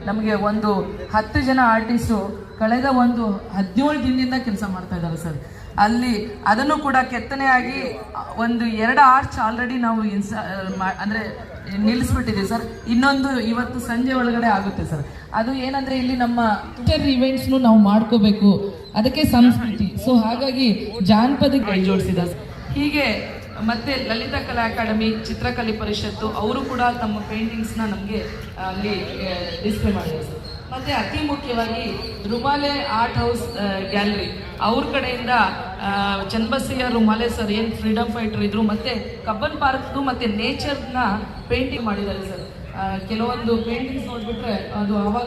ನಮಗೆ ಒಂದು 10 ಜನ ಆರ್ಟಿಸ್ಟು ಕಳೆದ ಒಂದು 17 ದಿನದಿಂದ ಕೆಲಸ ಮಾಡ್ತಾ ಇದ್ದಾರೆ ಸರ್. ಅಲ್ಲಿ ಅದನ್ನು ಕೂಡ ಕೆತ್ತನೆಯಾಗಿ ಒಂದು 2 ಆರ್ಚ್ ಆಲ್ರೆಡಿ ನಾವು ಅಂದರೆ ನಿಲ್ಲಿಸ್ಬಿಟ್ಟಿದ್ದೀವಿ ಸರ್. ಇನ್ನೊಂದು ಇವತ್ತು ಸಂಜೆ ಒಳಗಡೆ ಆಗುತ್ತೆ ಸರ್. ಅದು ಏನಂದ್ರೆ ಇಲ್ಲಿ ನಮ್ಮ ಇವೆಂಟ್ಸ್ನು ನಾವು ಮಾಡ್ಕೋಬೇಕು, ಅದಕ್ಕೆ ಸಂಸ್ಕೃತಿ. ಸೊ ಹಾಗಾಗಿ ಜಾನಪದಕ್ಕೆ ಕೈ ಜೋಡಿಸಿದ. ಹೀಗೆ ಮತ್ತೆ ಲಲಿತಾ ಕಲಾ ಅಕಾಡೆಮಿ, ಚಿತ್ರಕಲೆ ಪರಿಷತ್ತು ಅವರು ಕೂಡ ತಮ್ಮ ಪೇಂಟಿಂಗ್ಸ್ನ ನಮಗೆ ಅಲ್ಲಿ ಡಿಸ್ಪ್ಲೇ ಮಾಡಿದ್ದಾರೆ ಸರ್. ಮತ್ತೆ ಅತಿ ಮುಖ್ಯವಾಗಿ ರುಮಾಲೆ ಆರ್ಟ್ ಹೌಸ್ ಗ್ಯಾಲರಿ ಅವ್ರ ಕಡೆಯಿಂದ ಚನ್ನಬಸಯ್ಯ ರುಮಾಲೆ ಸರ್ ಏನು ಫ್ರೀಡಮ್ ಫೈಟರ್ ಇದ್ರು, ಮತ್ತೆ ಕಬ್ಬನ್ ಪಾರ್ಕ್ದು ಮತ್ತೆ ನೇಚರ್ನ ಪೇಂಟಿಂಗ್ ಮಾಡಿದ್ದಾರೆ ಸರ್. ಕೆಲವೊಂದು ಪೇಂಟಿಂಗ್ಸ್ ನೋಡ್ಬಿಟ್ರೆ ಅದು ಅವಾಗ